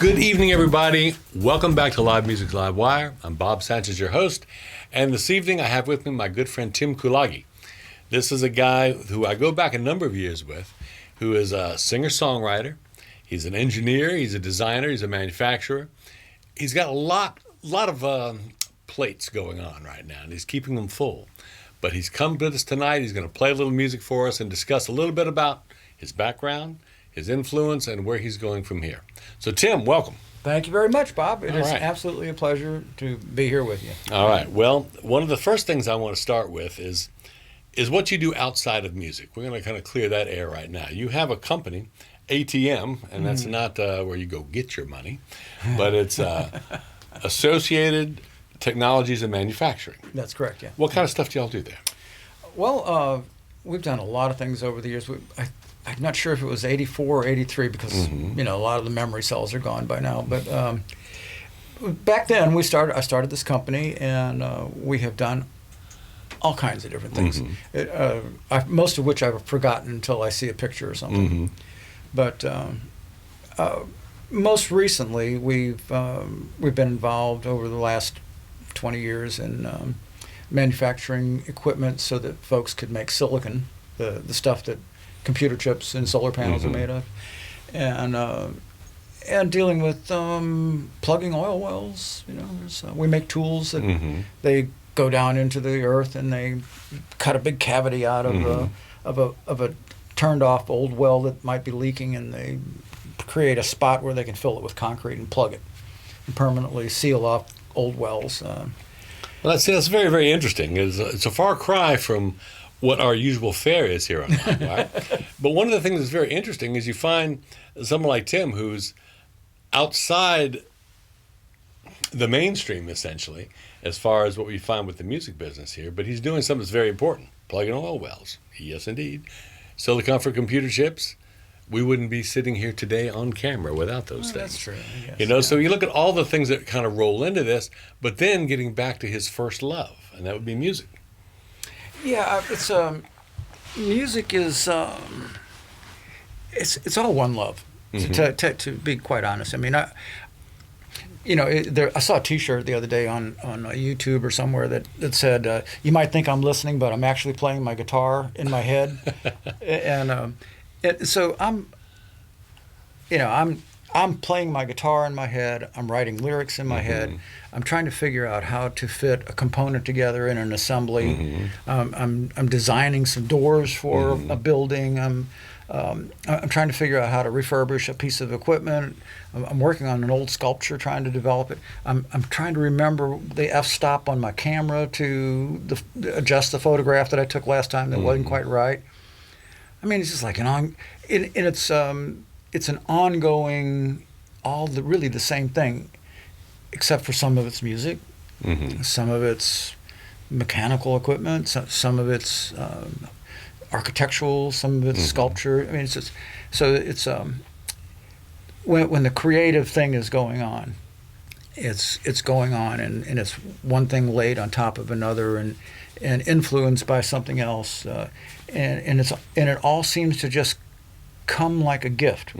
Good evening, everybody. Welcome back to Live Music's LiveWire. I'm Bob Sanchez, your host. And this evening, I have with me my good friend, Tim Kulage. This is a guy who I go back a number of years with, who is a singer-songwriter. He's an engineer. He's a designer. He's a manufacturer. He's got a lot of plates going on right now, and he's keeping them full. But he's come with us tonight. He's going to play a little music for us and discuss a little bit about his background, his influence, and where he's going from here. So, Tim, welcome. Thank you very much, Bob. It is right. absolutely a pleasure to be here with you. All right. Well, one of the first things I want to start with is what you do outside of music. We're going to kind of clear that air right now. You have a company, ATM, and that's not where you go get your money, but it's Associated Technologies and Manufacturing. That's correct, yeah. What kind of stuff do y'all do there? Well, we've done a lot of things over the years. I'm not sure if it was 84 or 83 because, a lot of the memory cells are gone by now. But back then, I started this company, and we have done all kinds of different things, most of which I've forgotten until I see a picture or something. But most recently, we've been involved over the last 20 years in manufacturing equipment so that folks could make silicon, the stuff that computer chips and solar panels are made of, and dealing with plugging oil wells. We make tools that they go down into the earth and they cut a big cavity out of a turned off old well that might be leaking, and they create a spot where they can fill it with concrete and plug it and permanently seal off old wells. Well, that's very, very interesting. It's a far cry from what our usual fare is here on LiveWire. But one of the things that's very interesting is you find someone like Tim who's outside the mainstream, essentially, as far as what we find with the music business here, but he's doing something that's very important, plugging oil wells. Yes, indeed. Silicon for computer chips. We wouldn't be sitting here today on camera without those things. That's true. Yes, So you look at all the things that kind of roll into this, but then getting back to his first love, and that would be music. Yeah, it's music is it's all one love. To be quite honest, I mean, I saw a T-shirt the other day on YouTube or somewhere that said, "You might think I'm listening, but I'm actually playing my guitar in my head," and so I'm playing my guitar in my head. I'm writing lyrics in my head. I'm trying to figure out how to fit a component together in an assembly. I'm designing some doors for a building. I'm trying to figure out how to refurbish a piece of equipment. I'm working on an old sculpture, trying to develop it. I'm trying to remember the f-stop on my camera to adjust the photograph that I took last time that wasn't quite right. I mean, it's just like it's an ongoing, really the same thing, except for some of it's music, some of it's mechanical equipment, some of it's architectural, some of it's sculpture. I mean, it's when the creative thing is going on, it's going on, and it's one thing laid on top of another, and influenced by something else, and it all seems to just come like a gift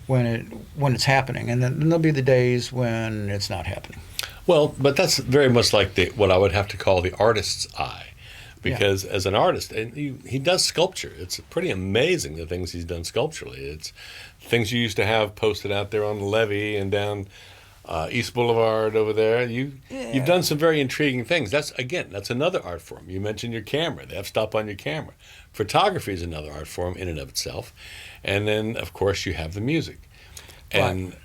when it's happening, and then there'll be the days when it's not happening. Well, but that's very much like what I would have to call the artist's eye, because as an artist, and he does sculpture. It's pretty amazing the things he's done sculpturally. It's things you used to have posted out there on the levee and down East Boulevard over there. You've done some very intriguing things. That's another art form. You mentioned your camera, the f-stop on your camera. Photography is another art form in and of itself. And then, of course, you have the music. And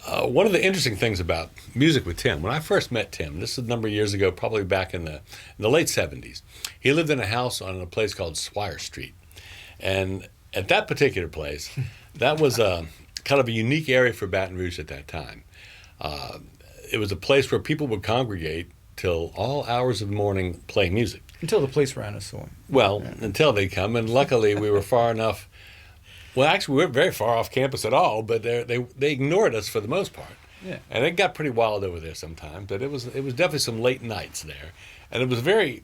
one of the interesting things about music with Tim, when I first met Tim, this is a number of years ago, probably back in the late 70s, he lived in a house on a place called Swire Street. And at that particular place, that was kind of a unique area for Baton Rouge at that time. It was a place where people would congregate till all hours of the morning playing music. Until the police ran us away. Well, until they come, and luckily we were far enough. Well, actually, we weren't very far off campus at all, but they ignored us for the most part. Yeah. And it got pretty wild over there sometimes, but it was definitely some late nights there. And it was very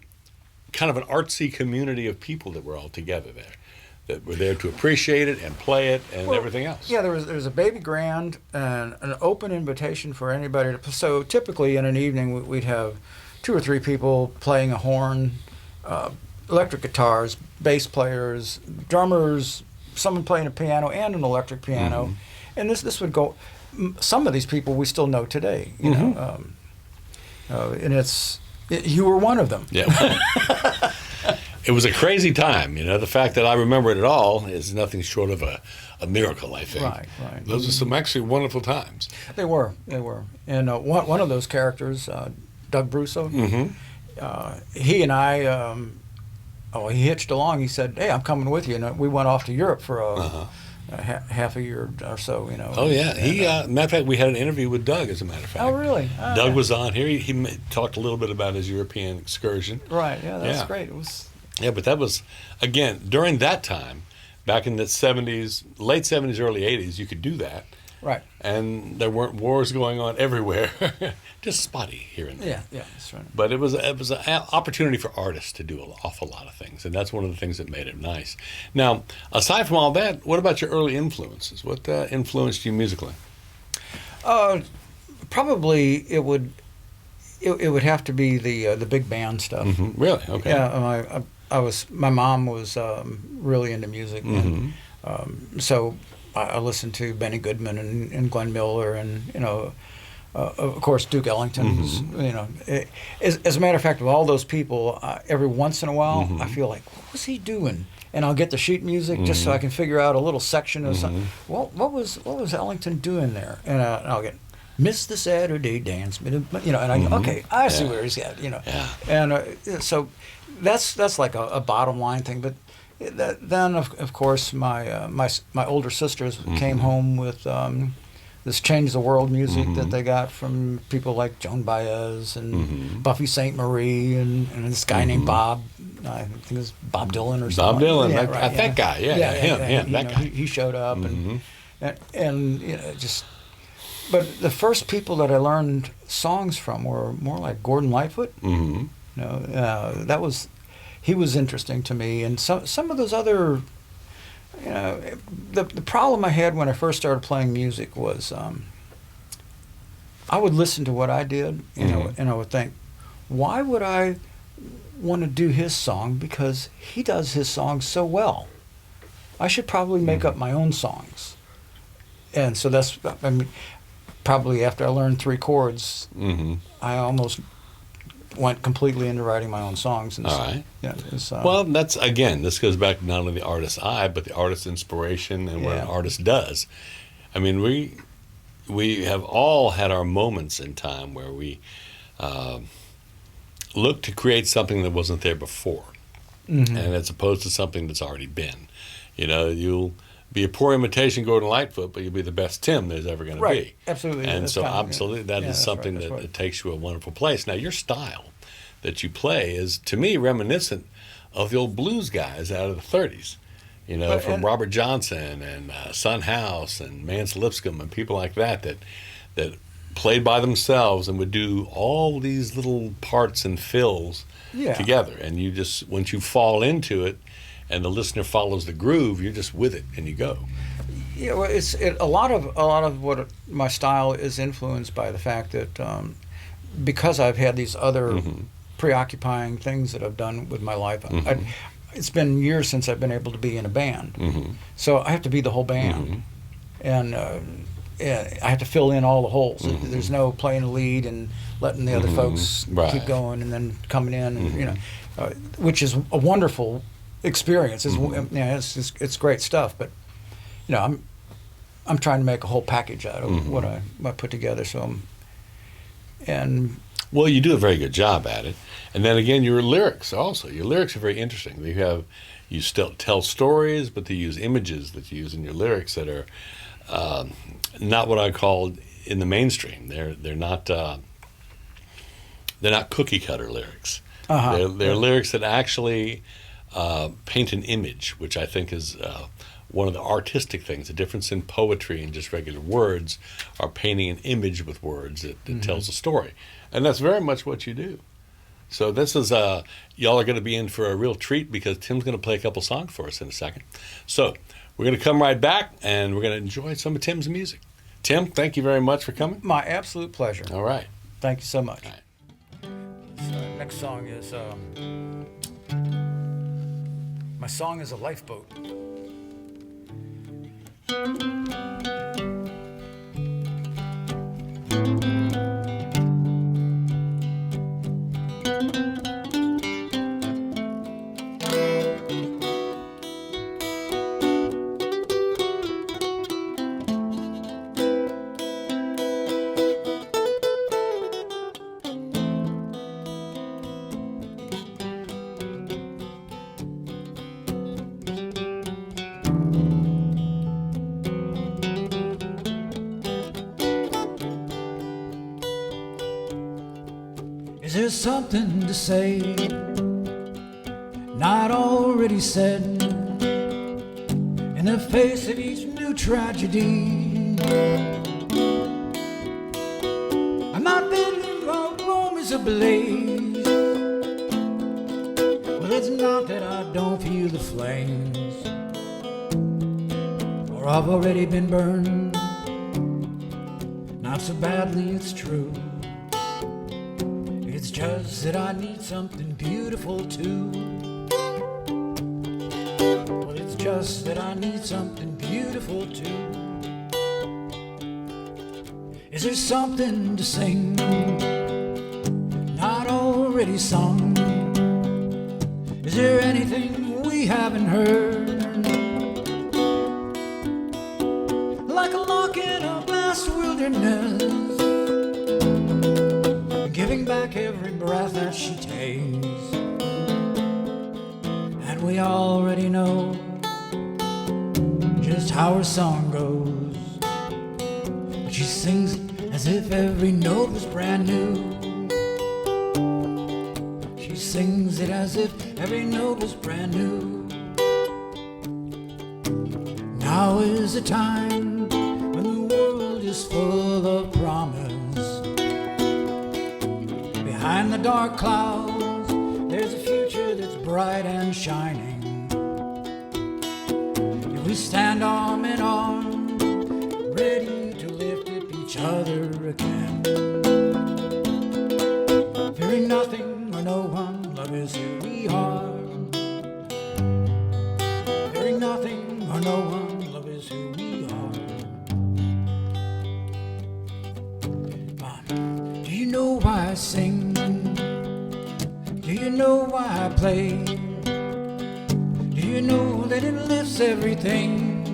kind of an artsy community of people that were all together there. that were there to appreciate it and play it and everything else. Yeah, there was a baby grand and an open invitation for anybody to. So typically in an evening we'd have 2 or 3 people playing a horn, electric guitars, bass players, drummers, someone playing a piano and an electric piano, and this would go. Some of these people we still know today, you know, and you were one of them. Yeah. It was a crazy time, you know. The fact that I remember it at all is nothing short of a miracle, I think. Right. Those are some actually wonderful times. They were. And one of those characters, Doug Brusso, he and I, he hitched along. He said, "Hey, I'm coming with you." And we went off to Europe for half a year or so, you know. Oh, yeah. Matter of fact, we had an interview with Doug, as a matter of fact. Oh, really? Doug was on here. He talked a little bit about his European excursion. Right, yeah, that's great. It was... Yeah, but that was, again, during that time, back in the 70s, late 70s, early 80s, you could do that. Right. And there weren't wars going on everywhere, just spotty here and there. Yeah, that's right. But it was an opportunity for artists to do an awful lot of things, and that's one of the things that made it nice. Now, aside from all that, what about your early influences? What influenced you musically? Probably it would have to be the big band stuff. Mm-hmm. Really? Okay. Yeah, my mom was really into music, and so I listened to Benny Goodman and Glenn Miller, and you know, of course Duke Ellington. You know, as a matter of fact, of all those people, every once in a while I feel like, what was he doing? And I'll get the sheet music just so I can figure out a little section of something. What was Ellington doing there? And I'll get Miss the Saturday Dance, you know, and I go, okay, I see where he's at, you know, and so that's like a bottom line thing. But then of course my older sisters came home with this Change the World music that they got from people like Joan Baez and Buffy St. Marie and this guy named Bob. I think it was Bob Dylan or something. Bob Dylan, that guy, him, that guy. He showed up and you know, just. But the first people that I learned songs from were more like Gordon Lightfoot. You know, he was interesting to me, and some of those other. You know, the problem I had when I first started playing music was I would listen to what I did, you know, and I would think, why would I want to do his song? Because he does his songs so well. I should probably make up my own songs. And so that's, I mean, probably after I learned 3 chords, I almost went completely into writing my own songs. And all right. Yeah, well, that's, again, this goes back to not only the artist's eye, but the artist's inspiration and what an artist does. I mean, we have all had our moments in time where we look to create something that wasn't there before, and as opposed to something that's already been. You know, you'll be a poor imitation Gordon Lightfoot, but you'll be the best Tim there's ever going to be. Absolutely. And that's so absolutely that is something that takes you a wonderful place. Now, your style that you play is, to me, reminiscent of the old blues guys out of the 30s. You know, from Robert Johnson and Son House and Mance Lipscomb and people like that played by themselves and would do all these little parts and fills together. And you just, once you fall into it, and the listener follows the groove, you're just with it and you go. Yeah, well, a lot of what my style is influenced by the fact that because I've had these other preoccupying things that I've done with my life. It's been years since I've been able to be in a band, so I have to be the whole band, and I have to fill in all the holes. There's no playing the lead and letting the other folks keep going and then coming in, and you know, which is a wonderful experience. It's great stuff, but you know, I'm trying to make a whole package out of what I put together. So well, you do a very good job at it. And then again, your lyrics also. Your lyrics are very interesting. You still tell stories, but they use images that you use in your lyrics that are not what I call in the mainstream. They're not cookie cutter lyrics. They're lyrics that actually paint an image, which I think is one of the artistic things. The difference in poetry and just regular words are painting an image with words that tells a story. And that's very much what you do. So this is y'all are going to be in for a real treat because Tim's going to play a couple songs for us in a second. So we're going to come right back and we're going to enjoy some of Tim's music. Tim, thank you very much for coming. My absolute pleasure. All right. Thank you so much. All right. Next song is my song is a lifeboat. Is there something to say, not already said, in the face of each new tragedy? I'm not building while Rome is ablaze. Well, it's not that I don't feel the flames, or I've already been burned. Not so badly, it's true. It's just that I need something beautiful too. Well, it's just that I need something beautiful too. Is there something to sing, not already sung? Is there anything we haven't heard? Like a lock in a vast wilderness, giving back every breath that she takes. And we already know just how her song goes, but she sings it as if every note was brand new. She sings it as if every note was brand new. Now is the time when the world is full of promise. Behind the dark clouds, there's a future that's bright and shining. If we stand arm in arm, ready to lift up each other again. Fearing nothing or no one, love is who we are. Fearing nothing or no one, love is who we are. Mom, do you know why I sing? Do you know why I play? Do you know that it lifts everything?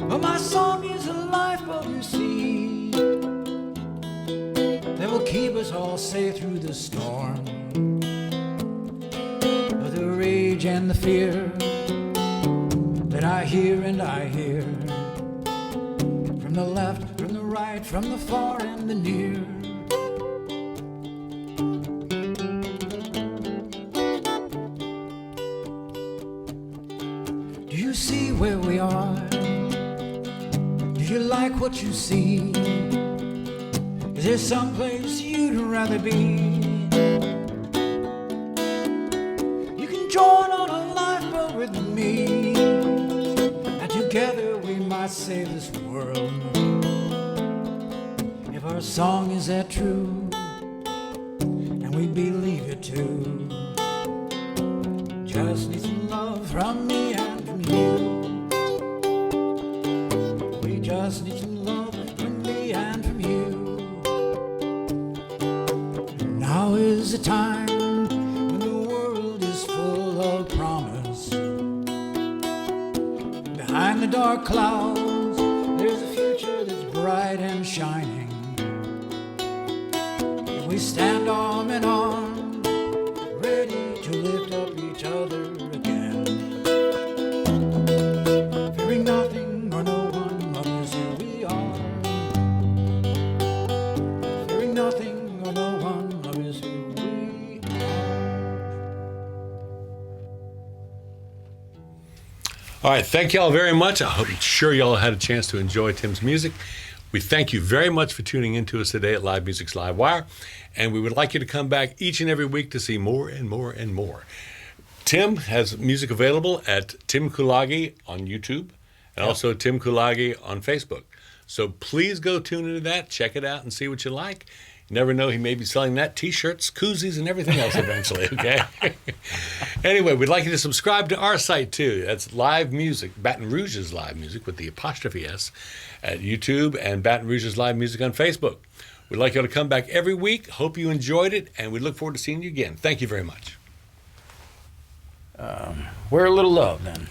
Well, my song is a lifeboat, you see, that will keep us all safe through the storm, the rage and the fear that I hear and I hear, from the left, from the right, from the far and the near. Do you see where we are? Do you like what you see? Is there someplace you'd rather be? You can join on a lifeboat with me, and together we might save this world. If our song is that true, and we believe it too, just need some love from me and from you. We just need some love from me and from you. Now is the time when the world is full of promise. Behind the dark clouds, there's a future that's bright and shining. If we stand arm in arm, ready to lift up each other again. Fearing nothing or no one, love is who we are. Fearing nothing or no one, love is who we All right, thank y'all very much. I'm sure y'all had a chance to enjoy Tim's music. We thank you very much for tuning in to us today at Live Music's LiveWire, and we would like you to come back each and every week to see more and more and more. Tim has music available at Tim Kulage on YouTube and also Tim Kulage on Facebook. So please go tune into that, check it out, and see what you like. You never know, he may be selling that, T-shirts, koozies, and everything else eventually, okay? Anyway, we'd like you to subscribe to our site, too. That's Live Music, Baton Rouge's Live Music with the apostrophe S at YouTube, and Baton Rouge's Live Music on Facebook. We'd like you to come back every week. Hope you enjoyed it, and we look forward to seeing you again. Thank you very much. We're a little love, then.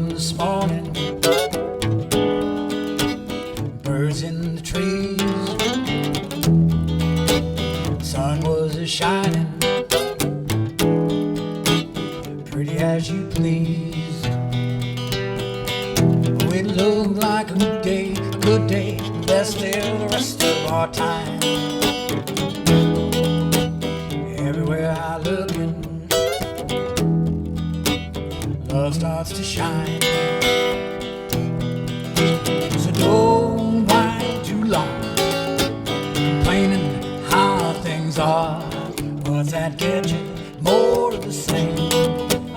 This morning, birds in the trees, sun was a shining, pretty as you please. Oh, it looked like a good day, best day of the rest of our time. Everywhere I look, love starts to shine. So don't whine too long, complaining how things are. What's that get you? More of the same.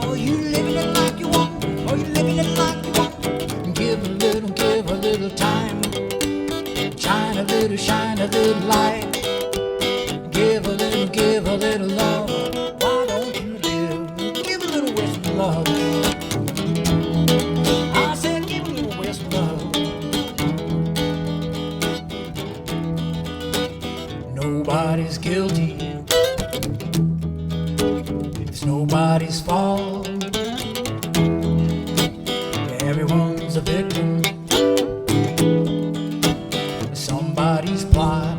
Oh, you living it like you want. Oh, you living it like you want. Give a little time. Shine a little light. Give a little love. Why don't you live? Give a little whisper love. Nobody's guilty, it's nobody's fault. Everyone's a victim of somebody's plot.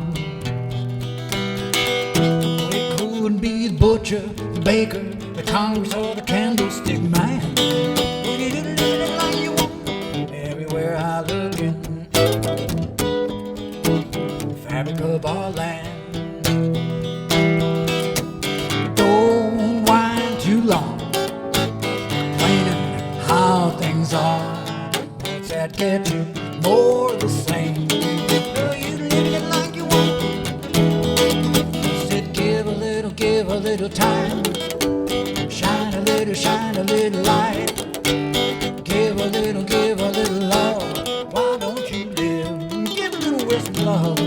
It couldn't be the butcher, the baker, the Congress, or the candlestick man. You live it like you want. Everywhere I look in, fabric of our land. Don't whine too long, complaining how things are. What's that get you? More of the same. Girl, you living it like you want. Said give a little time. Shine a little light. Give a little love. Why don't you live? Give a little whisper love.